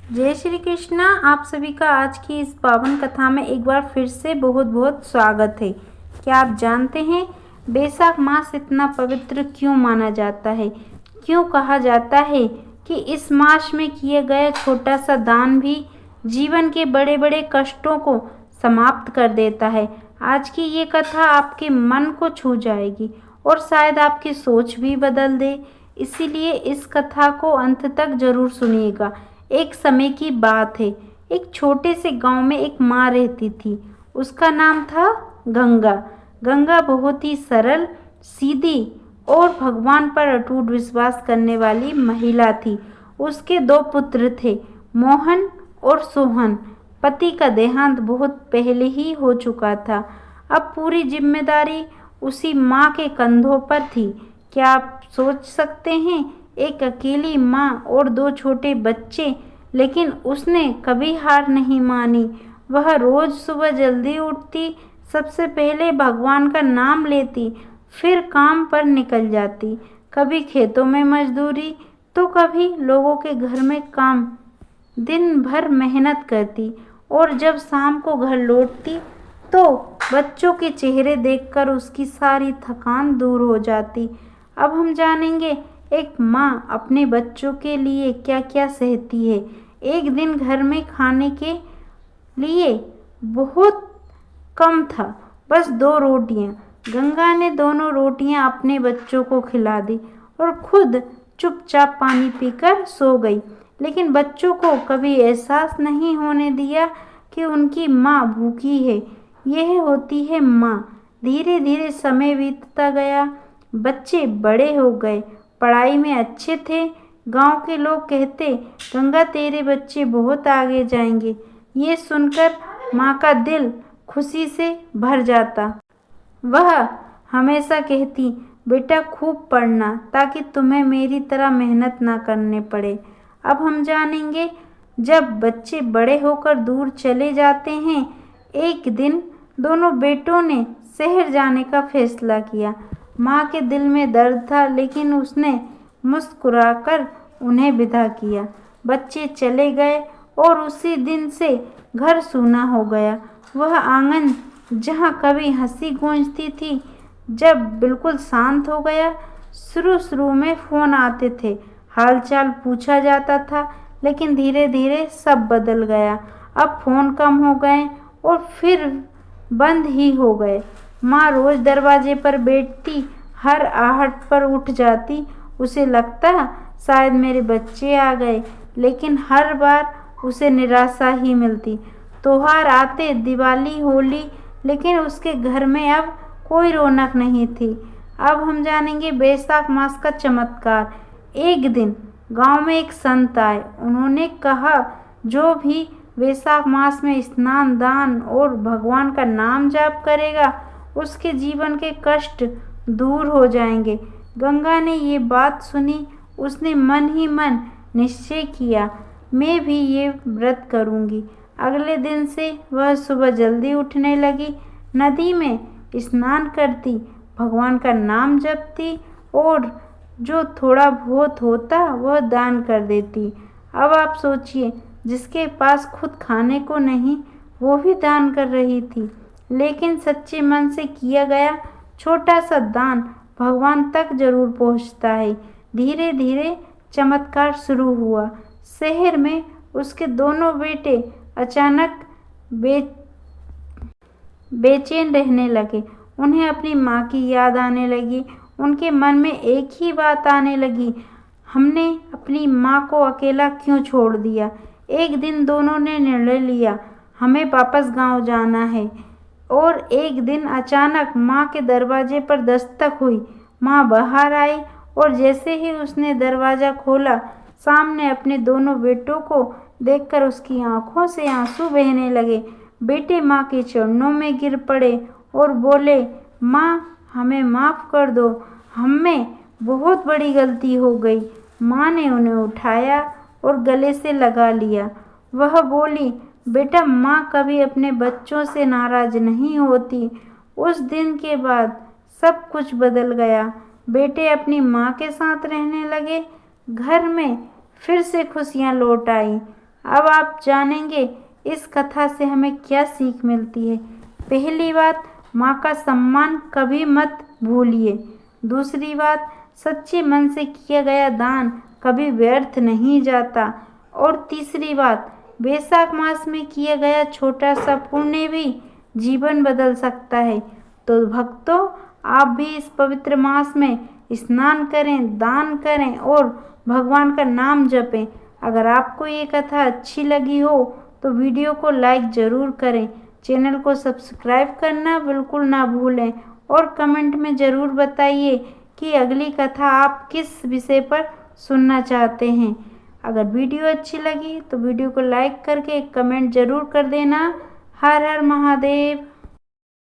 जय श्री कृष्णा। आप सभी का आज की इस पावन कथा में एक बार फिर से बहुत बहुत स्वागत है। क्या आप जानते हैं बैसाख मास इतना पवित्र क्यों माना जाता है? क्यों कहा जाता है कि इस मास में किया गया छोटा सा दान भी जीवन के बड़े बड़े कष्टों को समाप्त कर देता है? आज की ये कथा आपके मन को छू जाएगी और शायद आपकी सोच भी बदल दे। इसीलिए इस कथा को अंत तक जरूर सुनिएगा। एक समय की बात है। एक छोटे से गांव में एक माँ रहती थी। उसका नाम था गंगा। गंगा बहुत ही सरल, सीधी और भगवान पर अटूट विश्वास करने वाली महिला थी। उसके 2 पुत्र थे, मोहन और सोहन। पति का देहांत बहुत पहले ही हो चुका था। अब पूरी जिम्मेदारी उसी माँ के कंधों पर थी। क्या आप सोच सकते हैं, एक अकेली माँ और 2 छोटे बच्चे, लेकिन उसने कभी हार नहीं मानी। वह रोज सुबह जल्दी उठती, सबसे पहले भगवान का नाम लेती, फिर काम पर निकल जाती। कभी खेतों में मजदूरी तो कभी लोगों के घर में काम। दिन भर मेहनत करती और जब शाम को घर लौटती तो बच्चों के चेहरे देखकर उसकी सारी थकान दूर हो जाती। अब हम जानेंगे एक माँ अपने बच्चों के लिए क्या क्या सहती है। एक दिन घर में खाने के लिए बहुत कम था, बस 2 रोटियां। गंगा ने दोनों रोटियां अपने बच्चों को खिला दी और खुद चुपचाप पानी पीकर सो गई। लेकिन बच्चों को कभी एहसास नहीं होने दिया कि उनकी माँ भूखी है। यह होती है माँ। धीरे धीरे समय बीतता गया। बच्चे बड़े हो गए, पढ़ाई में अच्छे थे। गांव के लोग कहते, गंगा तेरे बच्चे बहुत आगे जाएंगे। ये सुनकर माँ का दिल खुशी से भर जाता। वह हमेशा कहती, बेटा खूब पढ़ना ताकि तुम्हें मेरी तरह मेहनत ना करने पड़े। अब हम जानेंगे, जब बच्चे बड़े होकर दूर चले जाते हैं, एक दिन दोनों बेटों ने शहर जाने का फैसला किया। माँ के दिल में दर्द था, लेकिन उसने मुस्कुराकर उन्हें विदा किया। बच्चे चले गए और उसी दिन से घर सूना हो गया। वह आंगन जहाँ कभी हंसी गूंजती थी, जब बिल्कुल शांत हो गया। शुरू शुरू में फोन आते थे, हालचाल पूछा जाता था, लेकिन धीरे धीरे सब बदल गया। अब फोन कम हो गए और फिर बंद ही हो गए। माँ रोज दरवाजे पर बैठती, हर आहट पर उठ जाती। उसे लगता शायद मेरे बच्चे आ गए, लेकिन हर बार उसे निराशा ही मिलती। त्योहार आते, दिवाली, होली, लेकिन उसके घर में अब कोई रौनक नहीं थी। अब हम जानेंगे बैसाख मास का चमत्कार। एक दिन गांव में एक संत आए। उन्होंने कहा, जो भी वैशाख मास में स्नान, दान और भगवान का नाम जाप करेगा, उसके जीवन के कष्ट दूर हो जाएंगे। गंगा ने ये बात सुनी। उसने मन ही मन निश्चय किया, मैं भी ये व्रत करूंगी। अगले दिन से वह सुबह जल्दी उठने लगी, नदी में स्नान करती, भगवान का नाम जपती और जो थोड़ा बहुत होता वह दान कर देती। अब आप सोचिए, जिसके पास खुद खाने को नहीं, वो भी दान कर रही थी। लेकिन सच्चे मन से किया गया छोटा सा दान भगवान तक जरूर पहुंचता है। धीरे धीरे चमत्कार शुरू हुआ। शहर में उसके दोनों बेटे अचानक बेचैन रहने लगे। उन्हें अपनी माँ की याद आने लगी। उनके मन में एक ही बात आने लगी, हमने अपनी माँ को अकेला क्यों छोड़ दिया। एक दिन दोनों ने निर्णय लिया, हमें वापस गांव जाना है। और एक दिन अचानक माँ के दरवाजे पर दस्तक हुई। माँ बाहर आई और जैसे ही उसने दरवाज़ा खोला, सामने अपने दोनों बेटों को देखकर उसकी आंखों से आंसू बहने लगे। बेटे माँ के चरणों में गिर पड़े और बोले, माँ हमें माफ़ कर दो, हमें बहुत बड़ी गलती हो गई। माँ ने उन्हें उठाया और गले से लगा लिया। वह बोली, बेटा माँ कभी अपने बच्चों से नाराज नहीं होती। उस दिन के बाद सब कुछ बदल गया। बेटे अपनी माँ के साथ रहने लगे। घर में फिर से खुशियाँ लौट आई। अब आप जानेंगे इस कथा से हमें क्या सीख मिलती है। पहली बात, माँ का सम्मान कभी मत भूलिए। दूसरी बात, सच्चे मन से किया गया दान कभी व्यर्थ नहीं जाता। और तीसरी बात, वैशाख मास में किया गया छोटा सा पुण्य भी जीवन बदल सकता है। तो भक्तों, आप भी इस पवित्र मास में स्नान करें, दान करें और भगवान का नाम जपें। अगर आपको ये कथा अच्छी लगी हो तो वीडियो को लाइक ज़रूर करें, चैनल को सब्सक्राइब करना बिल्कुल ना भूलें और कमेंट में ज़रूर बताइए कि अगली कथा आप किस विषय पर सुनना चाहते हैं। अगर वीडियो अच्छी लगी तो वीडियो को लाइक करके एक कमेंट ज़रूर कर देना। हर हर महादेव।